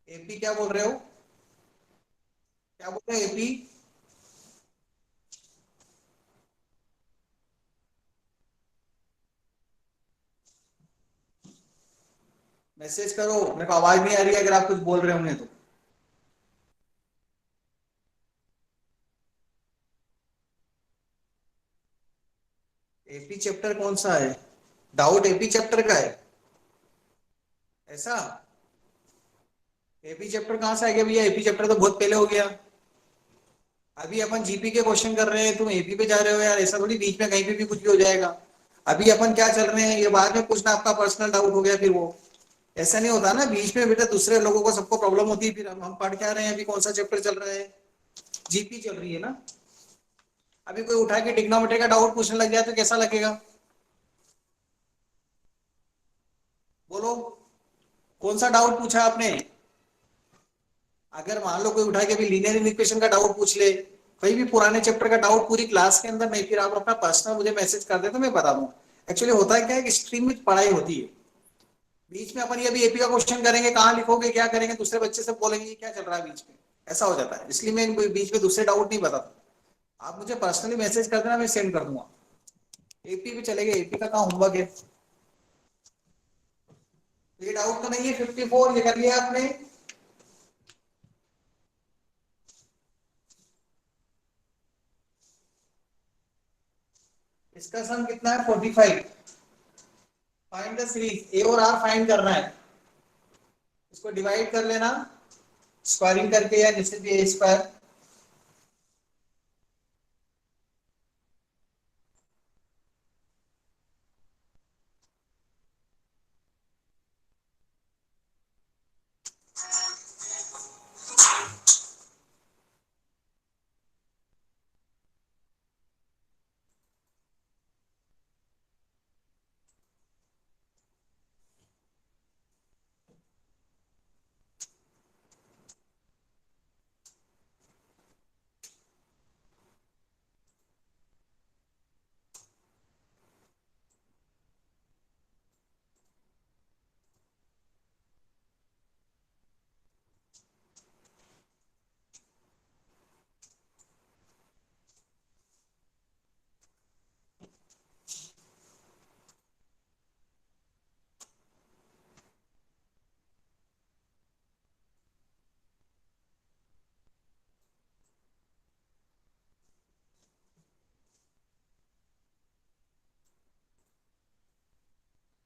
AP क्या बोल रहे हो? क्या बोल रहे हो एपी? मैसेज करो, मेरे को आवाज नहीं आ रही है अगर आप कुछ बोल रहे होंगे तो। एपी चैप्टर कौन सा है? डाउट एपी चैप्टर का है? ऐसा? एपी चैप्टर कहाँ से आ गया भैया? एपी चैप्टर तो बहुत पहले हो गया। अभी अपन जीपी के क्वेश्चन कर रहे हैं, तुम एपी पे जा रहे हो यार। ऐसा थोड़ी बीच में कहीं पे भी कुछ भी हो जाएगा। अभी अपन क्या चल रहे हैं, ये बाद में पूछना आपका पर्सनल डाउट हो गया फिर वो। ऐसा नहीं होता ना, बीच में बेटा दूसरे लोगों को सबको प्रॉब्लम होती है, फिर हम पढ़ के आ रहे हैं, अभी कौन सा चैप्टर चल रहा है? जीपी चल रही है ना। अभी कोई उठा के टिग्नोमेट्री का डाउट पूछने लग जाए तो कैसा लगेगा? बोलो, कौन सा डाउट पूछा आपने? अगर मान लो कोई उठा के भी लीनियर इक्वेशन का डाउट पूछ ले, कोई भी पुराने चैप्टर का डाउट पूरी क्लास के अंदर नहीं, फिर आप अपना पर्सनल मुझे मैसेज कर दे तो मैं बता दूंगा। एक्चुअली होता है क्या है कि स्ट्रीम में पढ़ाई होती है, बीच में अपन ये भी एपी का क्वेश्चन करेंगे, कहाँ लिखोगे क्या करेंगे, दूसरे बच्चे से बोलेंगे ये क्या चल रहा है बीच में। ऐसा हो जाता है, इसलिए मैं बीच में दूसरे डाउट नहीं बताता। आप मुझे पर्सनली मैसेज कर देना, मैं सेंड कर दूंगा। एपी भी चलेगा, एपी का कहाँ होमवर्क है? ये डाउट तो नहीं है 54 ये कर लिया आपने? इसका सम कितना है? 45। फाइंड द सीरीज, ए और आर फाइंड करना है। इसको डिवाइड कर लेना स्क्वायरिंग करके, या जैसे भी ए स्क्वायर।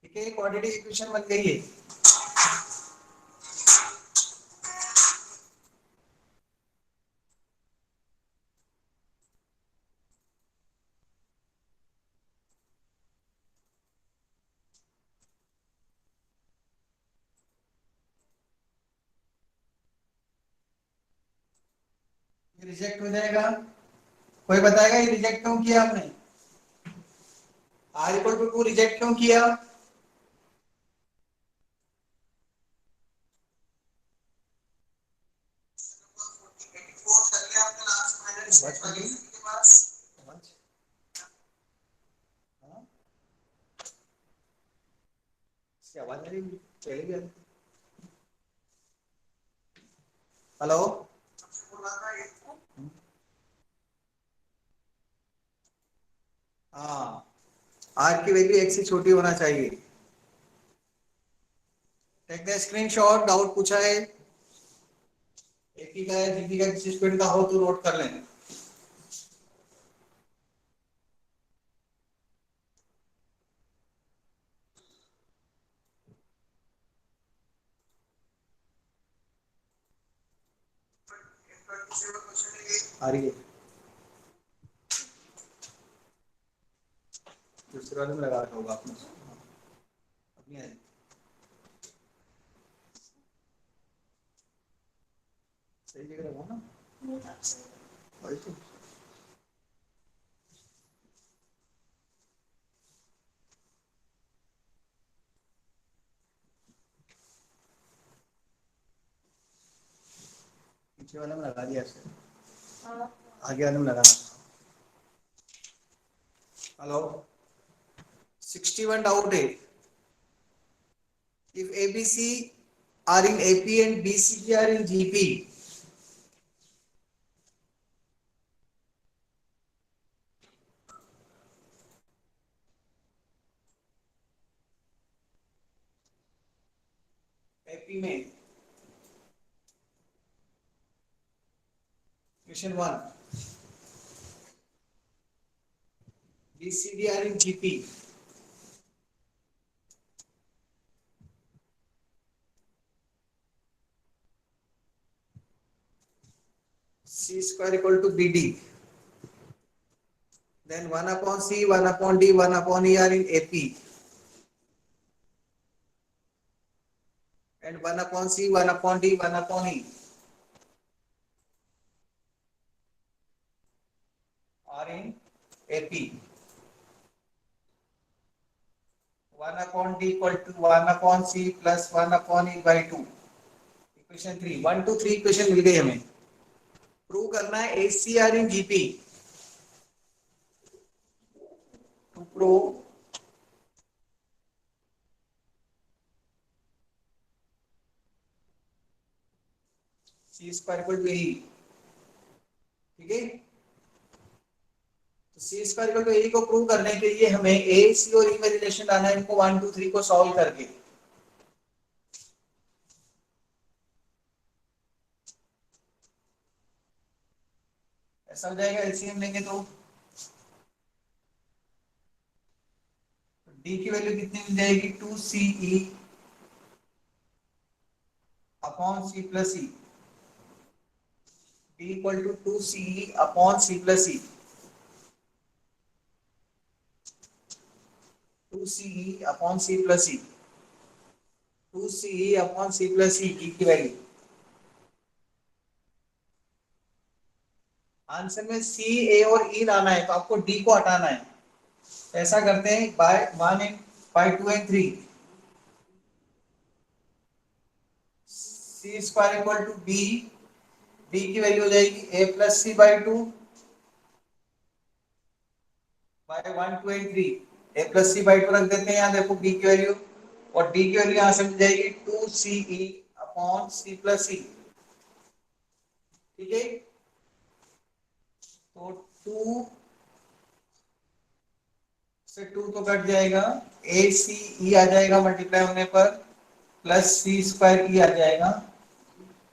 ठीक है, क्वाड्रेटिक इक्वेशन बन गई है। ये रिजेक्ट हो जाएगा। कोई बताएगा ये रिजेक्ट क्यों किया आपने? आर इक्वल टू 2 रिजेक्ट क्यों किया? आवाज आ रही है? चली गई। हेलो। हाँ, आर की वैल्यू एक से छोटी होना चाहिए। टेक द स्क्रीनशॉट, डाउट पूछा है। एपी का है, जीपी का, किसी स्टूडेंट का हो तो नोट कर लें। आ रही है? दूसरे वाले में लगा रखा होगा आपने। अपनी है। सही जगह रखो ना। वही तो। पीछे वाले में लगा दिया ऐसे। आगे वाले में लगा। हेलो। 61 डाउट है। If ABC are in AP and BCG are in GP. AP में question 1, BCD are in GP. C square equal to BD. Then 1 upon C, 1 upon D, 1 upon E are in AP. And 1 upon C, 1 upon D, 1 upon E are in AP. 1 upon D equal to 1 upon C plus 1 upon E by 2. Equation 3, 1 to 3 equation मिल गई हमें. Prove करना है ACR in GP. To prove C square equal to AE. ठीक है, तो C square equal to AE को prove करने के लिए हमें A, C और E में रिलेशन लाना है. इनको 1 2 3 को सॉल्व करके ऐसा हो जाएगा. एलसीएम लेंगे तो D की वैल्यू कितनी मिल जाएगी? 2CE upon C plus E. D equal to 2CE upon C plus E. 2CE upon C plus E. 2CE upon C plus E D की वैल्यू. आंसर में C, A और E लाना है तो आपको D को हटाना है. ऐसा करते हैं by 1 and by 2 and 3. C square equal to B. D की वैल्यू हो जाएगी A plus C by 2 by 1 2 and 3. A plus C by 2 रख देते हैं यहाँ. देखो B की वैल्यू और D की वैल्यू यहाँ से मिल जाएगी 2CE upon C plus E. ठीक है, तो 2 से 2 तो कट जाएगा. ACE आ जाएगा मल्टीप्लाई होने पर प्लस C स्क्वायर E आ जाएगा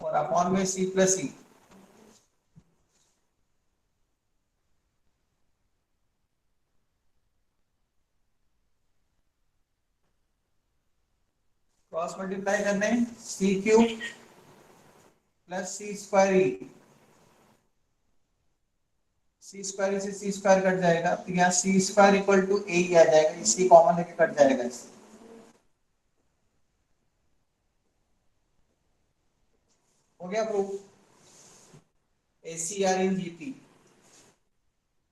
और अपॉन में C plus E. Cross multiply करने C cube plus C square E. C square से C स्क्वायर कट जाएगा तो यहाँ C square equal to A ही आ जाएगा. इसी कॉमन लेके कट जाएगा. हो गया proof. ACR in GP.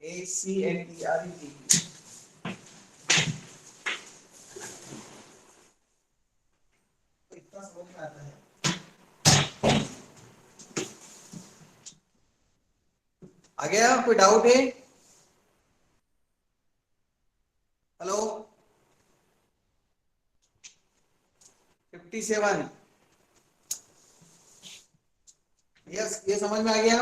AC and ER in GP. इतना समझ में आता है. आ गया, कोई डाउट है? हेलो 57. यस, ये समझ में आ गया.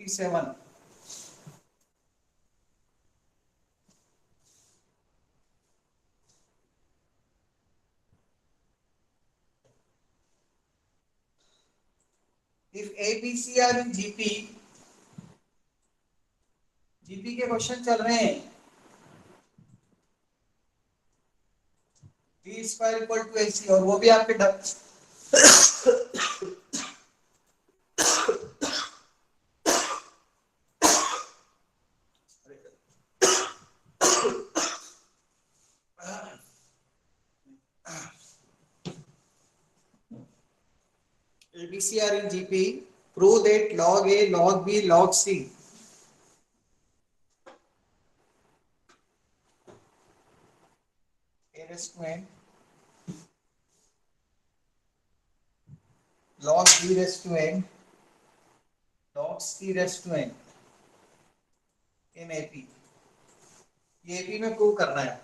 Seven. If ABC are in GP. GP के क्वेश्चन चल रहे हैं. D square equal to AC और वो भी आपके ABC are in GP. Prove that log A, log B, log C A raised to n log b raised to n log c raised to n in AP। ये AP में prove करना है,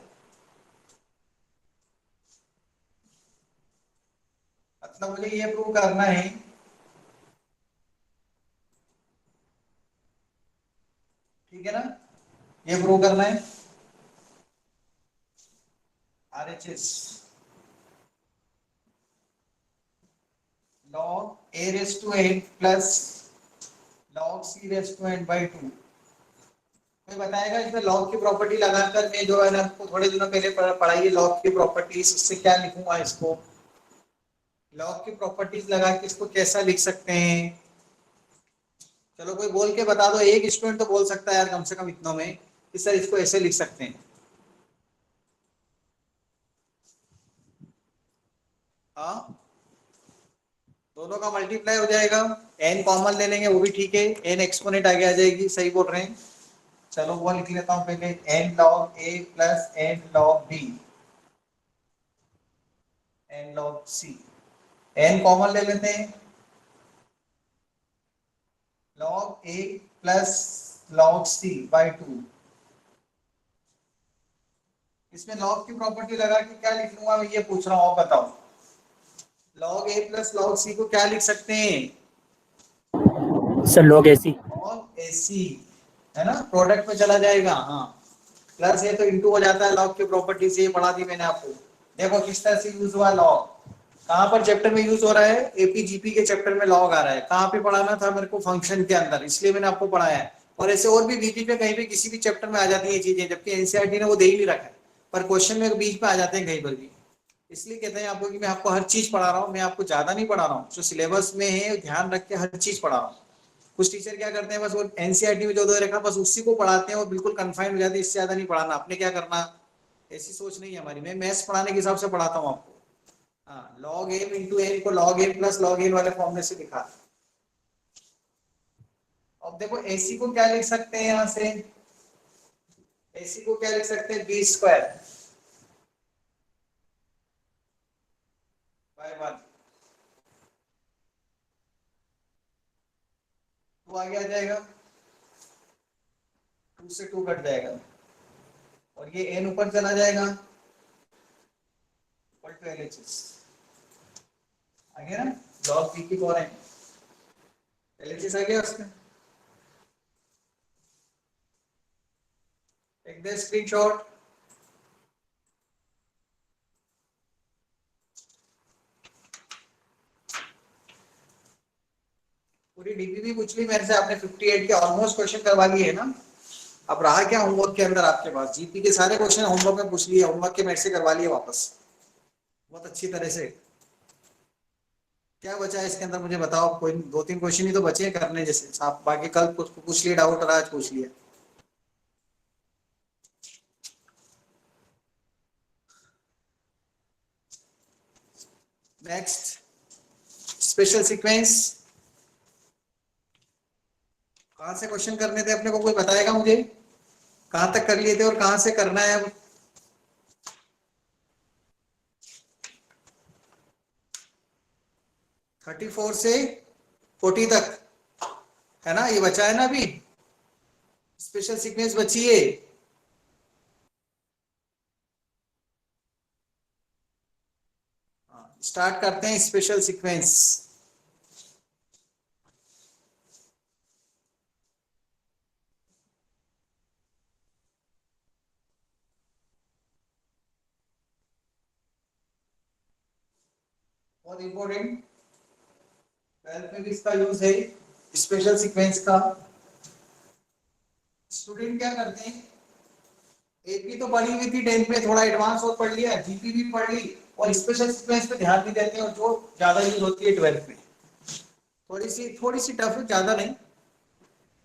मतलब मुझे ये प्रूव करना है, ठीक है ना, ये प्रूव करना है RHS log a raised to n plus log c raised to n by 2। कोई बताएगा इसमें लॉग की प्रॉपर्टी लगाकर मैं जो है ना आपको थोड़े दिनों पहले पढ़ाई है लॉग की प्रॉपर्टीज, इससे क्या लिखूंगा इसको, लॉग की प्रॉपर्टीज लगा के इसको कैसा लिख सकते हैं। चलो कोई बोल के बता दो, एक स्टूडेंट तो बोल सकता है यार कम से कम इतनों में कि सर इसको ऐसे लिख सकते हैं। हाँ, दोनों का मल्टीप्लाई हो जाएगा, एन कॉमन ले लेंगे वो भी ठीक है, एन एक्सपोनेंट आगे आ जाएगी, सही बोल रहे हैं। चलो वो लिख लेता हूँ पहले, n log a plus n log b n log c, n common ले लेते हैं, log a plus log c by 2। इसमें log की प्रॉपर्टी लगा के क्या लिख लूंगा मैं ये पूछ रहा हूँ, बताओ log a plus log c को क्या लिख सकते हैं sir log AC। log ac है ना, प्रोडक्ट में चला जाएगा, हाँ प्लस है तो इंटू हो जाता है, log की प्रॉपर्टी से ये पढ़ा दी मैंने आपको। देखो किस तरह से यूज हुआ log, कहाँ पर चैप्टर में यूज हो रहा है, एपीजीपी के चैप्टर में लॉग आ रहा है, कहाँ पे पढ़ाना था मेरे को, फंक्शन के अंदर, इसलिए मैंने आपको पढ़ाया है। और ऐसे और भी बीच में कहीं पे किसी भी चैप्टर में आ जाती है चीजें, जबकि एनसीईआरटी ने वो दे ही नहीं रखा है, पर क्वेश्चन में बीच में आ जाते हैं कहीं पर भी। इसलिए कहते हैं आपको कि मैं आपको हर चीज पढ़ा रहा हूँ, मैं आपको ज्यादा नहीं पढ़ा रहा हूँ, जो सिलेबस में है ध्यान रख के हर चीज पढ़ा रहा हूँ। कुछ टीचर क्या करते हैं बस वो एनसीईआरटी में जो दे रखा बस उसी को पढ़ाते हैं और बिल्कुल कन्फाइंड हो जाते हैं, इससे ज्यादा नहीं पढ़ाना, आपने क्या करना, ऐसी सोच नहीं है हमारी। मैं मैथ्स पढ़ाने के हिसाब से पढ़ाता हूँ आपको। हाँ, log m इंटू एन को log m plus log n वाले फॉर्मूले से लिखा। अब देखो AC को क्या लिख सकते हैं, यहां से AC को क्या लिख सकते हैं, बी स्क्वायर बाय 1, तो आगे आ जाएगा, 2 से 2 कट जाएगा और ये n ऊपर चला जाएगा, इक्वल टू LHS आ गया ना, log p की पावर n LHS आ गया उसमें। टेक द स्क्रीनशॉट, पूरी डीपीपी पूछ ली मेरे से आपने, 58 के ऑलमोस्ट क्वेश्चन करवा लिए है ना। अब रहा क्या होमवर्क के अंदर आपके पास, जीपी के सारे क्वेश्चन होमवर्क में पूछ लिए, होमवर्क के मेरे से करवा लिए वापस बहुत अच्छी तरह से। क्या बचा है इसके अंदर मुझे बताओ, कोई 2-3 क्वेश्चन ही तो बचे हैं करने जैसे, आप बाकी कल कुछ पूछ लिए डाउट और आज पूछ लिया। नेक्स्ट, स्पेशल सीक्वेंस, कहां से क्वेश्चन करने थे अपने को, कोई बताएगा मुझे कहां तक कर लिए थे और कहां से करना है अब। थर्टी 34 से 40 तक है ना, ये बचा है ना अभी, स्पेशल सीक्वेंस बची है। स्टार्ट करते हैं स्पेशल सीक्वेंस। बहुत इंपॉर्टेंट, 12th में भी इसका यूज है स्पेशल सीक्वेंस का। स्टूडेंट क्या करते हैं, एपी तो पढ़ी हुई थी 10th में, थोड़ा एडवांस और पढ़ लिया, जीपी भी पढ़ ली और स्पेशल सीक्वेंस पे ध्यान नहीं देते हैं, और जो ज्यादा यूज होती है 12th में, थोड़ी सी टफ है, ज्यादा नहीं,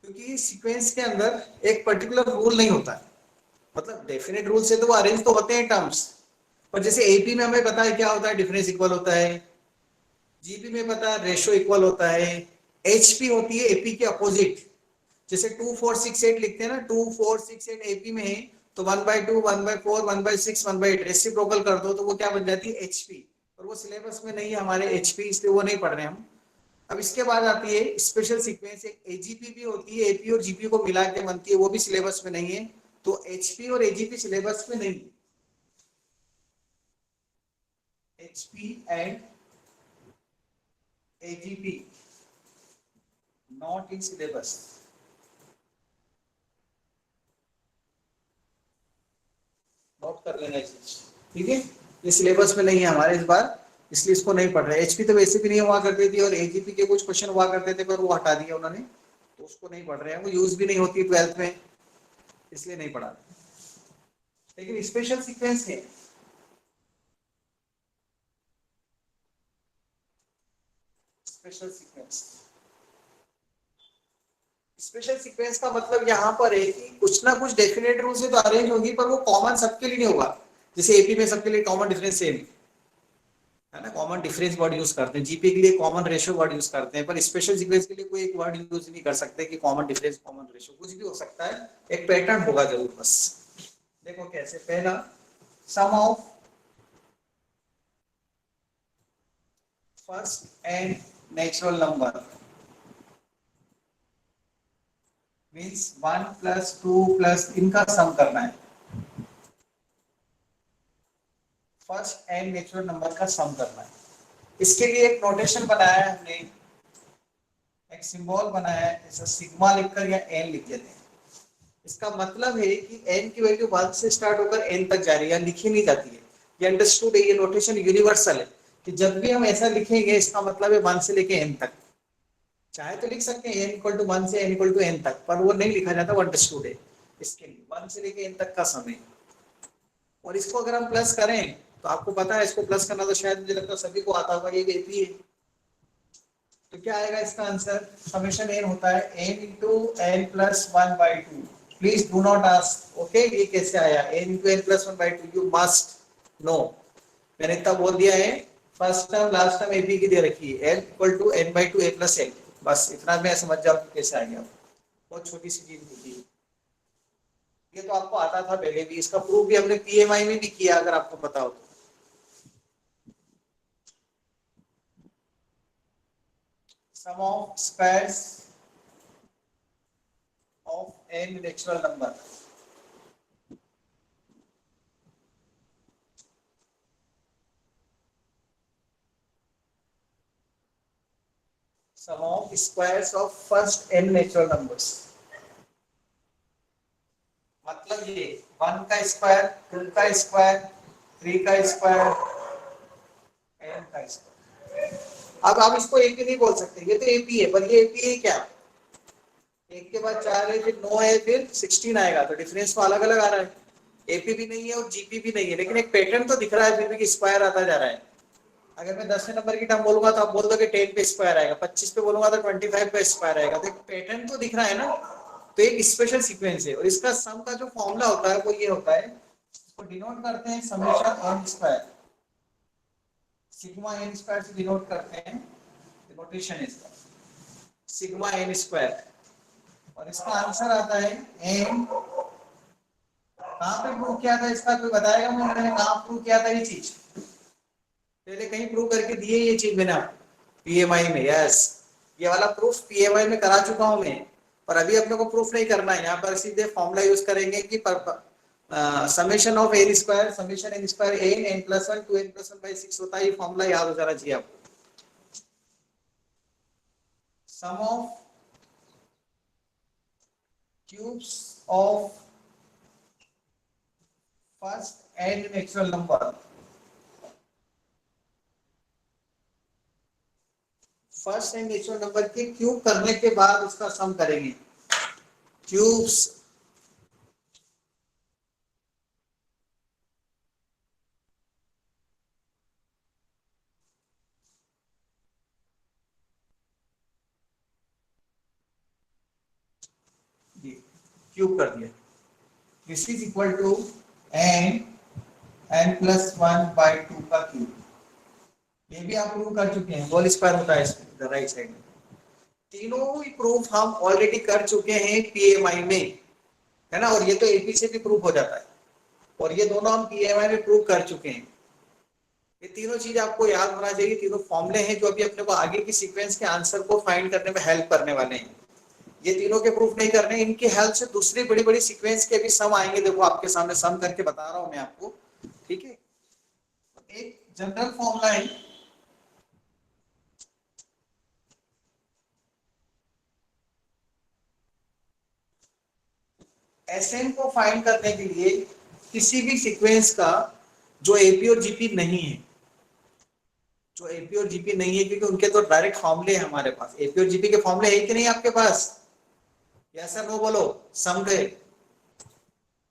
क्योंकि सीक्वेंस के अंदर एक पर्टिकुलर रूल नहीं होता है, मतलब डेफिनेट रूल से तो वो अरेंज तो होते हैं टर्म्स, पर जैसे एपी में हमें पता है क्या होता है, डिफरेंस इक्वल होता है, जीपी में पता है रेशो इक्वल होता है, एचपी होती है एपी के अपोजिट, जैसे 2468 लिखते हैं ना, 2468 एपी में है तो 1/2 1/4 1/6 1/8 रेसिप्रोकल कर दो तो वो क्या बन जाती है एचपी, और वो सिलेबस में नहीं है हमारे एचपी, इसलिए वो नहीं पढ़ रहे हम। अब इसके बाद आती है स्पेशल सीक्वेंस, एक एजीपी भी होती है, एपी और जीपी को मिला के बनती है, वो भी सिलेबस में नहीं है। तो एचपी और एजीपी सिलेबस में नहीं है, HP and AGP not in syllabus. Note कर लेना चीज, ठीक है। ये सिलेबस में नहीं है हमारे इस बार, इसलिए इसको नहीं पढ़ रहे। एचपी तो वैसे भी नहीं हुआ करती थी और एजीपी के कुछ क्वेश्चन हुआ करते थे पर वो हटा दिया उन्होंने, तो उसको नहीं पढ़ रहे हैं, वो यूज भी नहीं होती 12th में, इसलिए नहीं पढ़ा। लेकिन स्पेशल सीक्वेंस है, स्पेशल सीक्वेंस। स्पेशल सीक्वेंस का मतलब यहाँ पर है कि कुछ ना कुछ डेफिनेट रूल से तो अरेंज होगी, पर वो कॉमन सबके लिए नहीं होगा। जैसे एपी में सबके लिए कॉमन डिफरेंस सेम है ना, कॉमन डिफरेंस वर्ड यूज करते हैं, जीपी के लिए कॉमन रेशियो वर्ड यूज करते हैं, पर स्पेशल सीक्वेंस के लिए कोई एक वर्ड यूज नहीं कर सकते कि कॉमन डिफरेंस कॉमन रेशियो, कुछ भी हो सकता है, एक पैटर्न होगा जरूर बस। देखो कैसे, पहला sum of first n natural number means 1 + 2 + इनका सम करना है, फर्स्ट एंड नेचुरल नंबर का सम करना है। इसके लिए एक नोटेशन बनाया है हमने, एक सिंबल बनाया है, जैसे सिग्मा लिखकर या एन लिख देते हैं। इसका मतलब है कि एन की वैल्यू 1 से स्टार्ट होकर एन तक जा रही है, लिखी नहीं जाती है। ये अंडरस्टूड है, ये नोटेशन यूनिवर्सल है कि जब भी हम ऐसा लिखेंगे इसका मतलब है 1 से लेके एन तक। चाहे तो लिख सकते हैं n = 1 से n = n तक, पर वो नहीं लिखा जाता, वो अंडरस्टूड है। इसके लिए 1 से लेके n तक का समय, और इसको अगर हम प्लस करें तो आपको पता है इसको प्लस करना तो शायद मुझे लगता है सभी को आता होगा, ये एपी है। तो क्या आएगा इसका आंसर, समेशन n होता है n × n + 1/2। Please do not ask, okay, ये कैसे आया n × n + 1/2, you must know. मैंने इतना बोल दिया है, first term last term AP की दे रखी है, n = n/2 a + n, बस इतना मैं समझ जाऊँ कि कैसे आ गया। बहुत छोटी सी चीज होती है, ये तो आपको आता था पहले भी, इसका प्रूफ भी हमने पीएमआई में भी किया, अगर आपको पता हो तो। Sum of squares of n natural number, sum of squares of first n natural numbers, मतलब ये 1 का स्क्वायर, 2 का स्क्वायर, 3 का स्क्वायर, n का स्क्वायर। अब आप इसको एपी नहीं बोल सकते, ये तो एपी है, पर ये एपी है क्या, एक के बाद 4 है, फिर 9 है, फिर 16 आएगा, तो डिफरेंस तो अलग अलग आ रहा है। एपी भी नहीं है और जीपी भी नहीं है, लेकिन एक पैटर्न तो दिख रहा है फिर भी कि स्क्वायर आता जा रहा है। अगर मैं 10वें नंबर की टर्म बोलूंगा तो आप बोल दोगे 10 पे स्क्वायर आएगा, 25 पे बोलूंगा तो 25 पे स्क्वायर आएगा, तो एक पैटर्न तो दिख रहा है ना। तो एक स्पेशल सीक्वेंस है, और इसका सम का जो फॉर्मूला होता है वो ये होता है, इसको डिनोट करते हैं summation n square, sigma n square से डिनोट करते हैं, नोटेशन है इसका सिग्मा n स्क्वायर, और इसका आंसर आता है n। कहां पे प्रूव किया था इसका, कोई बताएगा मुझे, मैंने कहां प्रूव किया था ये चीज, पहले कहीं प्रूव करके दिए ये चीज मैंने आपको पीएमआई में, यस, ये वाला प्रूफ पीएमआई में करा चुका हूं मैं, पर अभी अपने को प्रूफ नहीं करना है, यहाँ पर सीधे फॉर्मूला यूज करेंगे कि summation of n square, summation n square n + 1 2 n + 1/6 होता है, ये फॉर्मूला याद हो जाना चाहिए आपको। Sum of cubes of first n natural number, first n natural number के क्यूब करने के बाद उसका सम करेंगे, क्यूब्स क्यूब कर दिया, this is equal to n + 1/2 का क्यूब, ये भी आप प्रूव कर चुके हैं, होल स्क्वायर होता है इसमें राइट साइड में। तीनों ही प्रूफ हम ऑलरेडी कर चुके हैं पीएमआई में, है ना, और ये तो एपी से भी प्रूफ हो जाता है, और ये दोनों हम पीएमआई में प्रूव कर चुके हैं। ये तीनों चीज आपको याद होना चाहिए। तीनों फॉर्मूले हैं जो अभी अपने को आगे की सीक्वेंस के आंसर को फाइंड करने में हेल्प करने वाले हैं। ये तीनों के प्रूफ नहीं करने, इनकी हेल्प से दूसरी बड़ी बड़ी सीक्वेंस के भी सम आएंगे। देखो आपके सामने सम करके बता रहा हूं मैं आपको, ठीक है। एक जनरल फॉर्मूला है, एसएन को फाइंड करने के लिए किसी भी सीक्वेंस का जो एपी और जीपी नहीं है, जो एपी और जीपी नहीं है, क्योंकि उनके तो डायरेक्ट फॉर्मूले हैं हमारे पास। एपी और जीपी के फॉर्मूले है कि नहीं आपके पास? यस सर नो बोलो। सम के,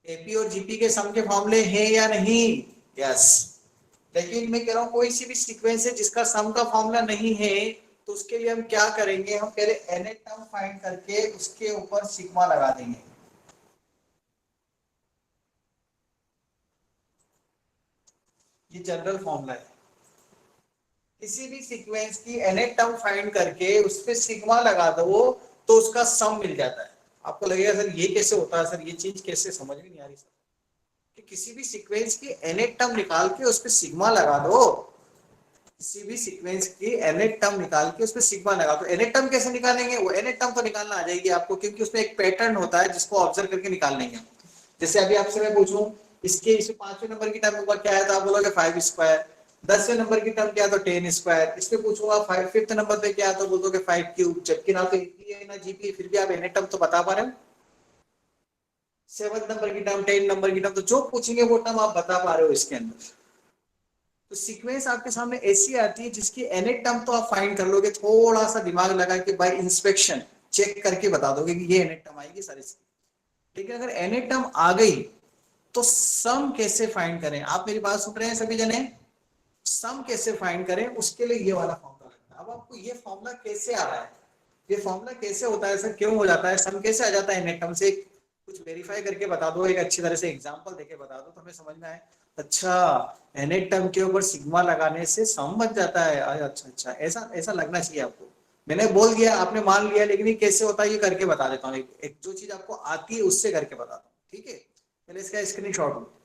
एपी और जीपी के सम के फॉर्मूले हैं या नहीं? यस। लेकिन मैं कह रहा हूं कोई सी भी सीक्वेंस है जिसका सम का फॉर्मूला नहीं है, तो उसके लिए हम क्या करेंगे, हम पहले एन टर्म फाइंड करके उसके ऊपर सिग्मा लगा देंगे। ये जनरल फॉर्मूला है। किसी भी सीक्वेंस की nth टर्म फाइंड करके उस पे सिग्मा लगा दो तो उसका सम मिल जाता है। आपको लगेगा सर ये कैसे होता है, सर ये चीज कैसे, समझ में नहीं आ रही सर। कि किसी भी सीक्वेंस की nth टर्म निकाल के उस पे सिग्मा लगा दो, किसी भी सीक्वेंस की nth टर्म निकाल के उस पे सिग्मा लगा दो। nth टर्म कैसे निकालेंगे? वो nth टर्म तो निकालना आ जाएगी आपको, क्योंकि उसमें एक पैटर्न होता है जिसको ऑब्जर्व करके निकाल लेंगे। जैसे अभी आपसे मैं पूछूं इसके इस 5वें नंबर की टर्म ऊपर क्या है, तो आप बोलोगे 5 स्क्वायर। 10वें नंबर की टर्म क्या है तो 10 स्क्वायर। इस पे पूछूंगा 5th नंबर पे क्या है तो बोलोगे 5 क्यूब। जबकि ना तो एपी है ना जीपी है, फिर भी आप एन टर्म तो बता पा रहे हो। 7th नंबर की टर्म, 10 नंबर की टर्म, तो जो पूछेंगे वो टर्म आप बता पा रहे हो इसके अंदर। तो सीक्वेंस आपके सामने ऐसी आती है जिसकी एन टर्म तो आप फाइंड कर लोगे, थोड़ा सा दिमाग लगा के बाय इंस्पेक्शन चेक करके बता दोगे कि ये एन टर्म आएगी सारी। लेकिन अगर एन टर्म आ गई तो सम कैसे फाइंड करें? आप मेरी बात सुन रहे हैं सभी जने? सम कैसे फाइंड करें उसके लिए ये वाला फॉर्मूला लगता है। अब आपको ये फॉर्मूला कैसे आ रहा है, ये फॉर्मूला कैसे होता है सर, क्यों हो जाता है, सम कैसे आ जाता है एन टर्म से, कुछ वेरीफाई करके बता दो, एक अच्छी तरह से एग्जांपल देके बता दो तो हमें समझ में आए। अच्छा, एन टर्म के ऊपर सिग्मा लगाने से सम बन जाता है। अच्छा अच्छा, ऐसा ऐसा लगना चाहिए आपको। मैंने बोल दिया, आपने मान लिया, लेकिन ये कैसे होता है ये करके बता देता हूँ। एक जो चीज आपको आती है उससे करके बताता हूँ, ठीक है। पहले इसका screenshot low.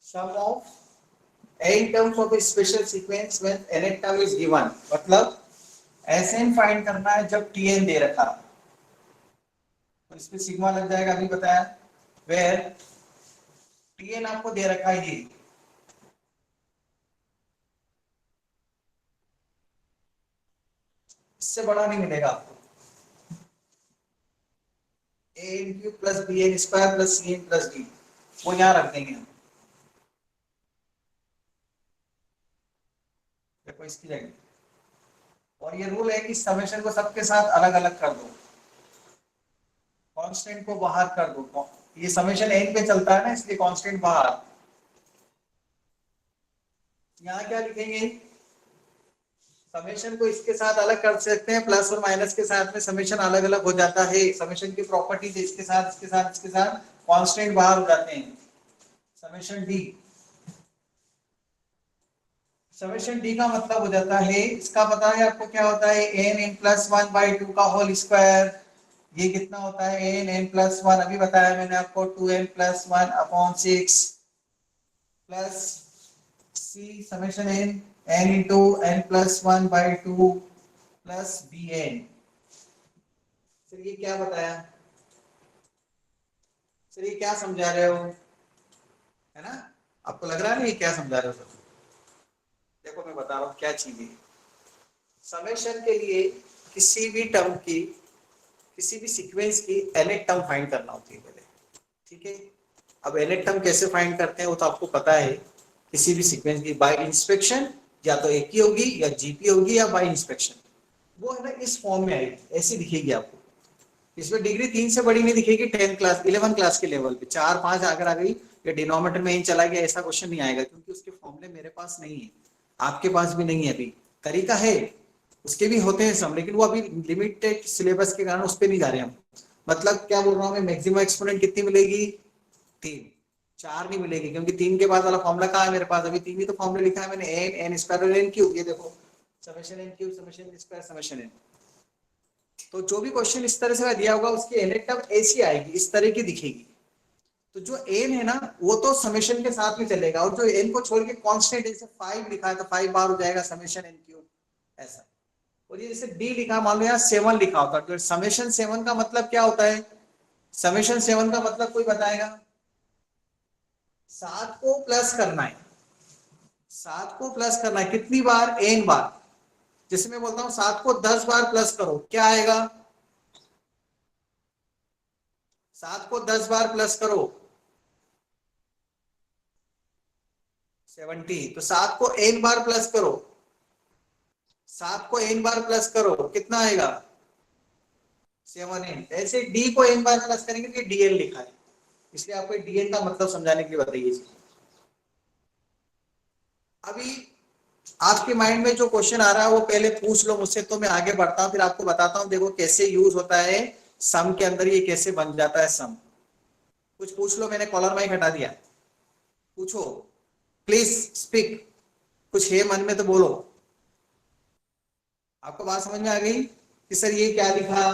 Sum of n terms of a special sequence when nth term is given, मतलब Sn फाइंड करना है जब Tn दे रखा, तो इस पे सिग्मा लग जाएगा, अभी बताया। वेयर Tn आपको दे रखा है, ये इससे बड़ा नहीं मिलेगा आपको। an cube plus bn square plus cn plus d, वो यहाँ रख देंगे हम। देखो इसकी जगह, और ये रूल है कि समेशन को सबके साथ अलग अलग कर दो, कांस्टेंट को बाहर कर दो। ये समेशन n पे चलता है ना, इसलिए कांस्टेंट बाहर। यहाँ क्या लिखेंगे, समेशन को इसके साथ अलग कर सकते हैं, प्लस और माइनस के साथ में समेशन अलग अलग हो जाता है। समेशन की प्रॉपर्टीज इसके साथ इसके साथ इसके साथ कांस्टेंट बाहर हो जाते हैं। समेशन डी, समेशन डी का मतलब हो जाता है, इसका पता है आपको क्या होता है, n n plus one by two का होल स्क्वायर। ये कितना होता है, एन एन प्लस वन, अभी बताया मैंने आपको, two n plus one upon six plus c summation n, n into n plus one by two plus b n. Sir ये क्या बताया, सर ये क्या समझा रहे हो, है ना? आपको लग रहा है ना ये क्या समझा रहे हो सर? देखो मैं बता रहा हूँ क्या चीज है। समेशन के लिए किसी भी टर्म की, किसी भी सीक्वेंस की nth टर्म फाइंड करना होती है पहले, ठीक है। अब nth टर्म कैसे फाइंड करते हैं वो तो आपको पता है। किसी भी सीक्वेंस की बाय इंस्पेक्शन, या तो एक ही होगी या जीपी होगी या बाय इंस्पेक्शन, वो है ना इस फॉर्म में आएगी, ऐसी दिखेगी आपको। इसमें डिग्री 3 से बड़ी नहीं दिखेगी, 10 क्लास 11 क्लास के लेवल पे 4 5 अगर आ गई या डिनोमिनेटर में ही चला गया, ऐसा क्वेश्चन नहीं आएगा, क्योंकि उसके फॉर्मूले मेरे पास नहीं है, आपके पास भी नहीं है। अभी तरीका है, उसके भी होते हैं सम, लेकिन वो अभी लिमिटेड सिलेबस के कारण उस पर नहीं जा रहे हम। मतलब क्या बोल रहा हूँ मैं, मैक्सिमम एक्सपोनेंट कितनी मिलेगी, 3, 4 नहीं मिलेगी, क्योंकि 3 के बाद वाला फॉर्मूला कहाँ है मेरे पास, अभी 3 ही तो फॉर्मूला लिखा है मैंने, एन एन स्क्वायर और एन क्यूब, ये देखो summation n cube summation square summation n. तो जो भी क्वेश्चन इस तरह से दिया होगा उसकी एन टर्म ऐसी आएगी, इस तरह की दिखेगी। तो जो एन है ना वो तो समेशन के साथ में चलेगा, और जो एन को छोड़ के कांस्टेंट, जैसे 5 लिखा है तो 5 बार हो जाएगा समेशन एन क्यूब, ऐसा। और ये जैसे डी लिखा, मान लो यहाँ 7 लिखा होता तो समेशन 7 का मतलब क्या होता है, समेशन 7 का मतलब कोई बताएगा, 7 को प्लस करना है, 7 को प्लस करना है कितनी बार, एन बार। जैसे मैं बोलता हूँ 7 को 10 बार प्लस करो, क्या आएगा, 7 को 10 बार प्लस करो 70, तो 7 को एन बार प्लस करो, 7 को एन बार प्लस करो कितना आएगा 7n। ऐसे डी को एन बार प्लस करेंगे तो डीएन लिखा है, इसलिए आपको डीएन का मतलब समझाने के लिए बताइए। अभी आपके माइंड में जो क्वेश्चन आ रहा है वो पहले पूछ लो मुझसे, तो मैं आगे बढ़ता हूँ, फिर आपको बताता हूँ देखो कैसे यूज होता है सम के अंदर, ये कैसे बन जाता है सम। कुछ पूछ लो, मैंने कॉलर माइक हटा दिया, पूछो प्लीज स्पीक, कुछ है मन में तो बोलो। आपको बात समझ में आ गई कि सर ये क्या लिखा,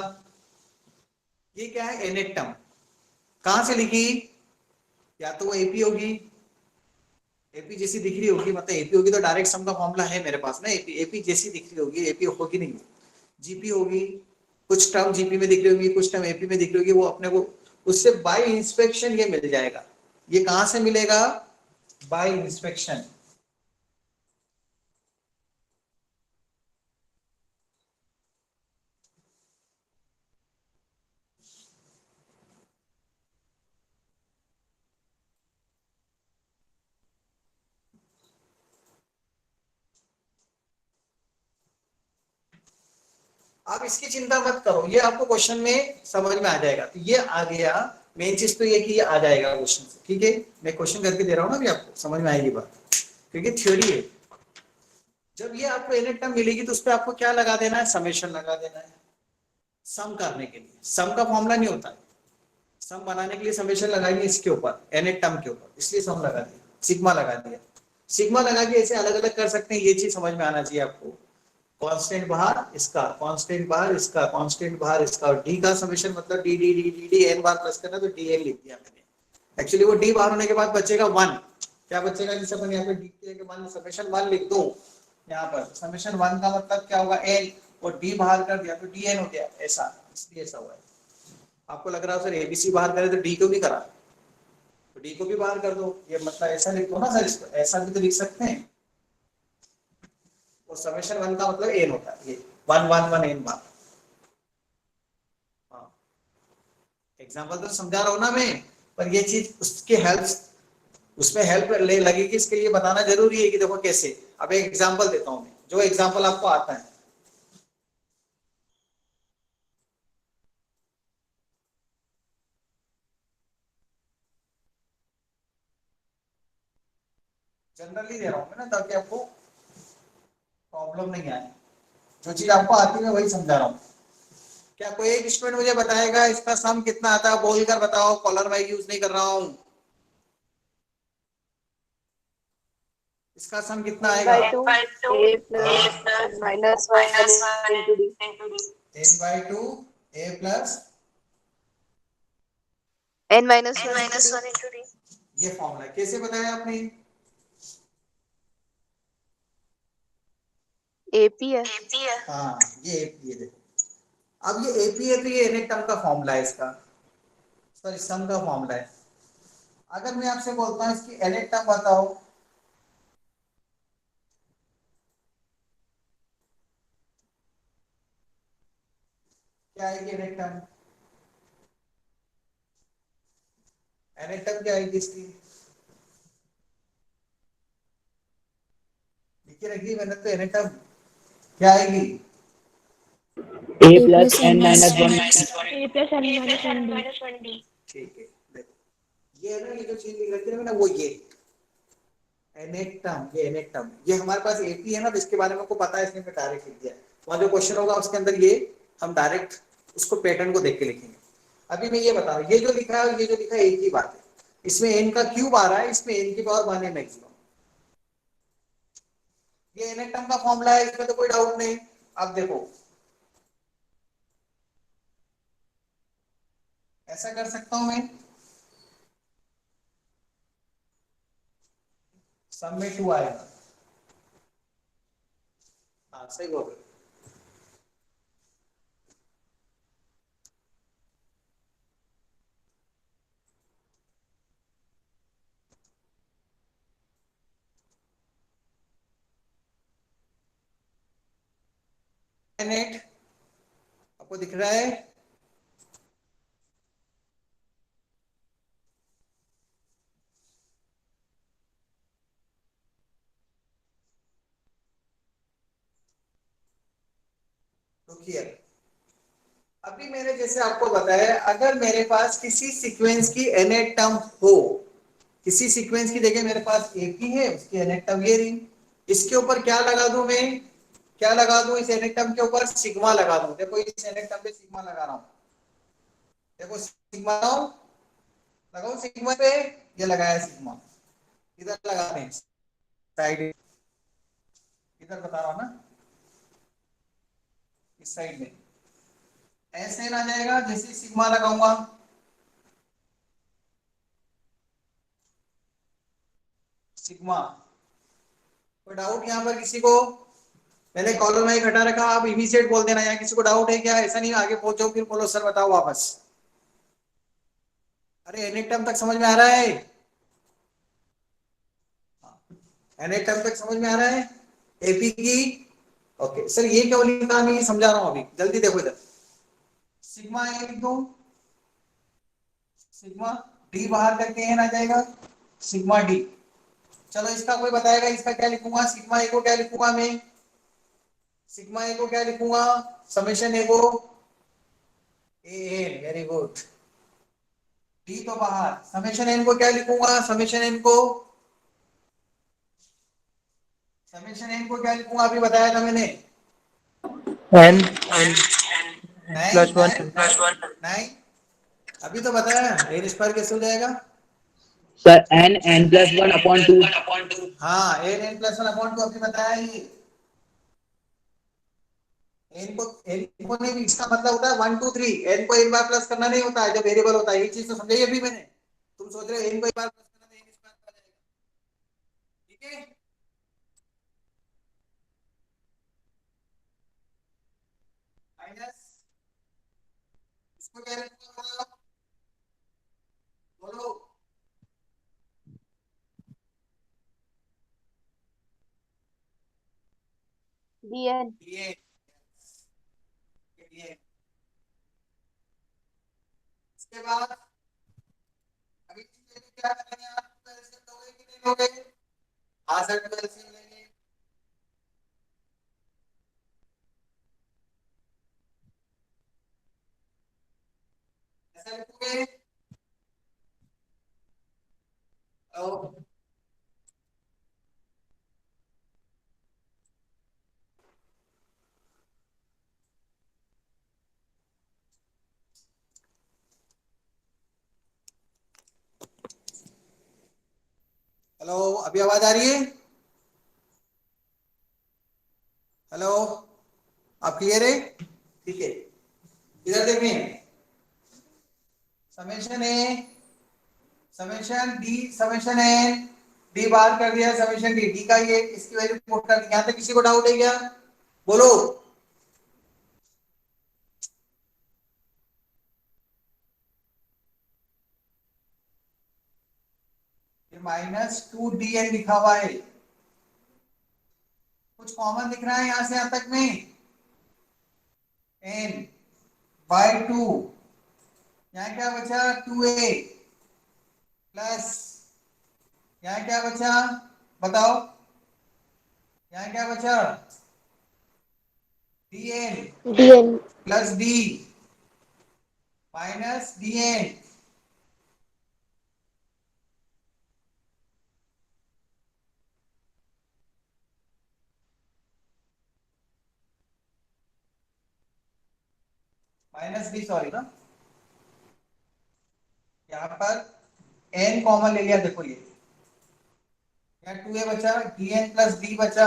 ये क्या है एनेट टर्म, कहां से लिखी, या तो वो एपी होगी, एपी जैसी दिख रही होगी, मतलब एपी होगी तो डायरेक्ट सम का फॉर्मूला है मेरे पास ना, एपी एपी जैसी दिख रही होगी, एपी होगी नहीं, जीपी होगी, कुछ टर्म जीपी में दिख रही होगी, कुछ टर्म एपी में दिख रही होगी, वो अपने को उससे बाय इंस्पेक्शन ये मिल जाएगा। ये कहां से मिलेगा, बाय इंस्पेक्शन। आप इसकी चिंता मत करो, ये आपको क्वेश्चन में समझ में आ जाएगा, तो ये आ गया। मेन चीज तो ये कि ये आ जाएगा क्वेश्चन से, ठीक है, मैं क्वेश्चन करके दे रहा हूँ ना, अभी आपको समझ में आएगी बात, क्योंकि थ्योरी है। जब ये आपको एन टर्म मिलेगी तो उस पर आपको क्या लगा देना है, समेशन लगा देना है, सम करने के लिए। सम का फॉर्मूला नहीं होता है, सम बनाने के लिए समेशन लगाएंगे इसके ऊपर, एन टर्म के ऊपर, इसलिए सम लगा दिया, सिग्मा लगा दिया। सिग्मा लगा के ऐसे अलग अलग कर सकते हैं, ये चीज समझ में आना चाहिए आपको। कांस्टेंट बाहर इसका, कांस्टेंट बाहर इसका, कांस्टेंट बाहर इसका, और डी का समेशन मतलब d d d d d n बार प्लस करना, तो डी एन लिख दिया मैंने। एक्चुअली वो डी बाहर होने के बाद बचेगा 1, क्या बचेगा, जैसे अपन यहाँ पे डी के मान समेशन 1 लिख दो, यहाँ पर समेशन 1 का मतलब क्या होगा एन, और डी बाहर कर दिया तो डी एन हो गया, ऐसा, इसलिए ऐसा हुआ है। आपको लग रहा है सर एबीसी बाहर करे तो डी को भी करा, तो डी को भी बाहर कर दो, ये मतलब ऐसा लिख दो ना सर, इसको ऐसा भी तो लिख सकते हैं। और समेशन 1 का मतलब एन होता है, ये 1 1 1 एन बार। हाँ, एग्जाम्पल तो समझा रहा हूँ ना मैं, पर ये चीज उसके हेल्प, उसमें हेल्प ले लगेगी, इसके लिए बताना जरूरी है कि देखो कैसे। अब एक एग्जाम्पल देता हूँ मैं, जो एग्जाम्पल आपको आता है। जनरली दे रहा हूँ मैं ना, ताकि आपको प्रॉब्लम नहीं आए, जो चीज आपको आती है मैं वही समझा रहा हूँ। क्या कोई एक स्टूडेंट मुझे बताएगा इसका सम कितना आता है, बोलकर बताओ, कॉलर माइक यूज नहीं कर रहा हूँ। इसका सम कितना n आएगा, by 2 a plus n minus 1 into d. N by two a plus n minus 1 into d. ये फॉर्मूला कैसे बताया आपने, ap है। हाँ ये एपी है, देखो अब ये एपी है तो ये एन टर्म का फॉर्मूला है इसका, सॉरी सम का फॉर्मूला है। अगर मैं आपसे बोलता हूँ इसकी एन टर्म बताओ, क्या आएगी एन टर्म, एन टर्म क्या आएगी इसकी, लिख के रखी मैंने तो एन टर्म क्या आएगी? A A plus plus n n minus minus 1. 1. A plus n minus 1D. ठीक है, देखो ये है ना, ये जो चीज लिख रखी है ना वो ये एनेक्टम, ये एनेक्टम, ये हमारे पास एपी है ना, तो इसके बारे में आपको पता है, इसलिए मैं डायरेक्ट लिख दिया। वहां जो क्वेश्चन होगा उसके अंदर ये हम डायरेक्ट उसको पैटर्न को देख के लिखेंगे। अभी मैं ये बता रहा हूँ, ये जो लिखा है ये जो लिखा है एक ही बात है, इसमें एन का क्यूब आ रहा है, इसमें एन की पावर 1 है मैक्सिमम। ये एनेक्टम का फॉर्मूला है, इसमें तो कोई डाउट नहीं। अब देखो ऐसा कर सकता हूं मैं, सब में 2 आएगा। हाँ सही बोल रहे हो। नेट आपको दिख रहा है? रुकिए, अभी मैंने जैसे आपको बताया, अगर मेरे पास किसी सीक्वेंस की एनेट टर्म हो, किसी सीक्वेंस की जगह मेरे पास एपी है, उसकी एनेट टर्म ये रही, इसके ऊपर क्या लगा दूं मैं, क्या लगा दूं इस एनेट टर्म के ऊपर? सिग्मा लगा दूं। देखो इस एनेट टर्म पे सिग्मा लगा रहा हूं, देखो सिग्मा लगाओ सिग्मा पे, ये लगाया सिग्मा, इधर लगा दें साइड, इधर बता रहा हूं ना, इस साइड में ऐसे ना जाएगा, जैसे सिग्मा लगाऊंगा सिग्मा। कोई डाउट यहाँ पर किसी को? मैंने कॉलम में हटा रखा, आप इमीडिएट बोल देना, यहाँ किसी को डाउट है क्या? ऐसा नहीं आगे पहुंचो फिर बोलो सर बताओ वापस। अरे एनी टर्म तक समझ में आ रहा है? एनी टर्म तक समझ में आ रहा है एपी की? ओके सर, ये क्यों लिखा नहीं समझा रहा हूं अभी, जल्दी देखो इधर। सिग्मा एक दो, सिग्मा डी बाहर करके एन आ जाएगा, सिग्मा डी। चलो इसका कोई बताएगा इसका क्या लिखूंगा? सिग्मा ए को क्या लिखूंगा मैं? सिग्मा ए को क्या लिखूंगा? समेशन ए को A N, very good. D तो बाहर, समेशन एन को क्या लिखूंगा? समेशन एन को, समेशन एन को क्या लिखूंगा? अभी बताया था मैंने, n नहीं plus 1. नहीं नहीं, अभी तो बताया एन स्क्वायर कैसे हो जाएगा? Sir, n plus 1 upon 2. हाँ n plus one upon two, अभी बताया ही। एन को नहीं, इसका मतलब होता है 1 2 3, एन को एक बार प्लस करना नहीं होता है जब वेरिएबल होता है, ये चीज तो समझाई अभी मैंने। तुम सोच रहे हो एन को एक बार प्लस करना तो एन स्क्वायर आ जाएगा, ठीक है? माइनस, इसको क्या लिखूंगा बोलो? DN. ये इसके बाद अभी क्या करेंगे आप? एलसीएम लोगे कि नहीं लोगे? हाँ सर एलसीएम लेंगे। ऐसा लिखोगे? और हेलो, अभी आवाज आ रही है? हेलो, आप क्लियर है? ठीक है, इधर देखें, summation a, summation d, summation n, d बाहर कर दिया, समेशन डी, डी का ये इसकी वैल्यू पुट कर दी। यहां तक किसी को डाउट है क्या? बोलो। ये -2dn लिखा हुआ है, कुछ कॉमन दिख रहा है यहां से यहां तक में? n बाय 2, यहाँ क्या बचा? 2a प्लस, यहाँ क्या बचा बताओ? यहाँ क्या बचा, dn dn plus d minus dn। Minus D sorry ना, यहाँ पर n कॉमन ले लिया, देखो ये यहाँ 2a बचा, dn प्लस d बचा,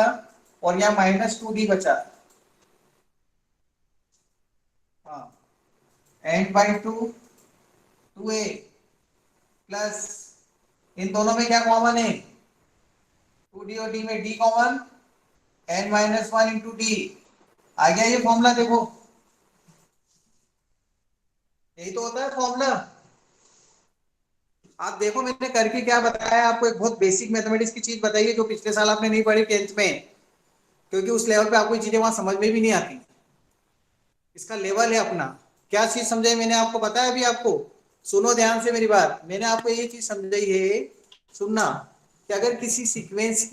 और यहाँ माइनस 2d बचा। हाँ, n बाई 2 2a प्लस इन दोनों में क्या कॉमन है, 2d और d में d common, n minus 1 into d. आ गया ये फॉर्मूला, देखो यही तो होता है फॉर्मूला। आप देखो मैंने करके क्या बताया आपको, एक बहुत बेसिक मैथमेटिक्स की चीज बताई है जो पिछले साल आपने नहीं पढ़ी 10th में, क्योंकि उस लेवल पे आपको ये चीजें वहां समझ में भी नहीं आती। इसका लेवल है अपना। क्या चीज समझाई मैंने आपको बताया अभी आपको, सुनो ध्यान से मेरी बात। मैंने आपको ये चीज समझाई है, सुनना, कि अगर किसी सीक्वेंस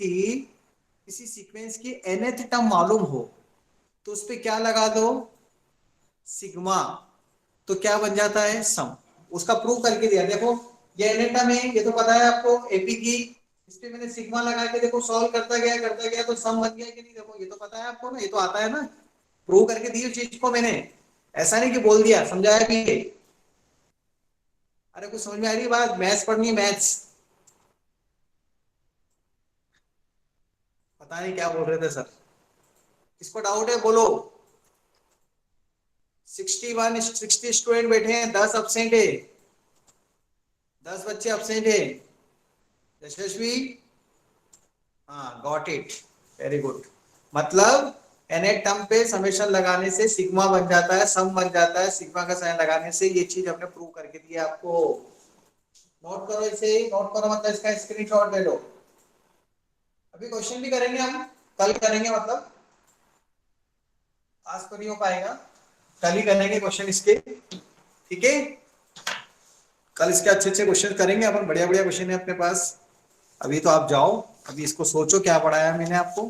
की nth टर्म मालूम हो तो उस पर क्या लगा दो, सिग्मा, तो क्या बन जाता है, सम। उसका प्रूव करके दिया, देखो ये nth टर्म है, ये तो पता है आपको एपी की, इस पे मैंने सिग्मा लगा के देखो सॉल्व करता गया तो सम बन गया कि नहीं, देखो ये तो पता है आपको ना, ये तो आता है ना, प्रूव करके दी उस चीज को मैंने, ऐसा नहीं कि बोल दिया, समझाया भी है। अरे कुछ समझ में आ रही है बात, मैथ्स पढ़नी है मैथ्स। पता नहीं क्या बोल रहे थे सर, किसको डाउट है बोलो। 60 स्टूडेंट बैठे हैं, 10 अपसेंट है, 10 बच्चे अपसेंट है। यशस्वी, हाँ गॉट इट, वेरी गुड। मतलब nth टर्म पे समेशन लगाने से सिग्मा बन जाता है, सम बन जाता है, सिग्मा का साइन लगाने से, ये चीज हमने प्रूव करके दी है आपको। नोट करो इसे, नोट करो, मतलब इसका स्क्रीनशॉट ले लो। अभी क्वेश्चन भी करेंगे हम, कल करेंगे, मतलब आज तो नहीं हो पाएगा, कल ही करेंगे क्वेश्चन इसके, ठीक है। कल इसके अच्छे अच्छे क्वेश्चन करेंगे अपन, बढ़िया बढ़िया क्वेश्चन है अपने पास। अभी तो आप जाओ, अभी इसको सोचो क्या पढ़ाया मैंने आपको।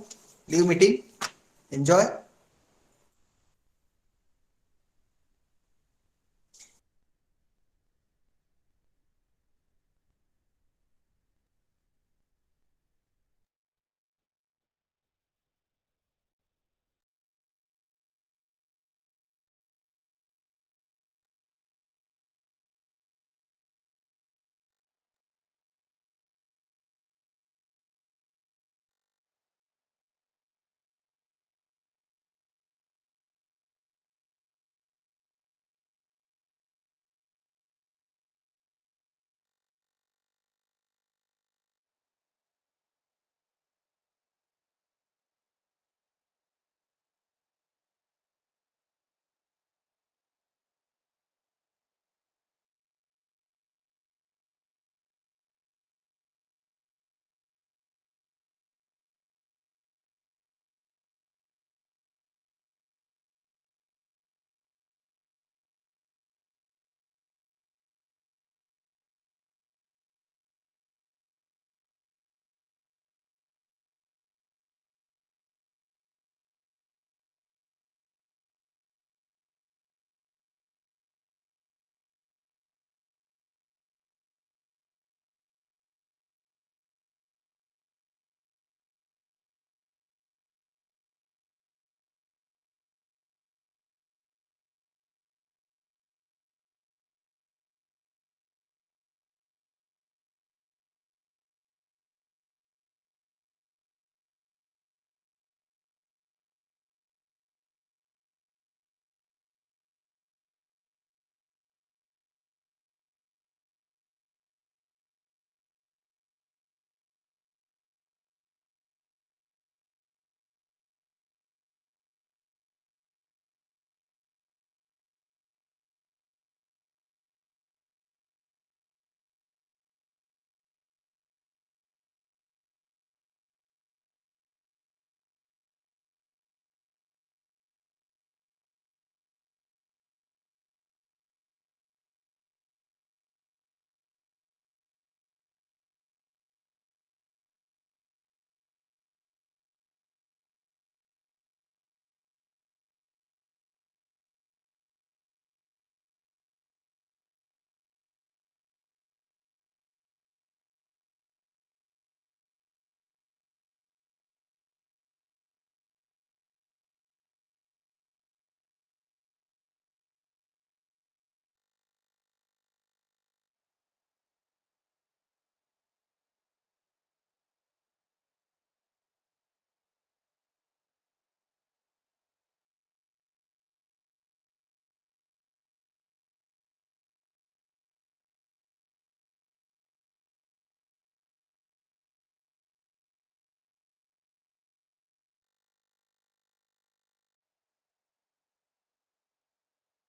Leave meeting, enjoy.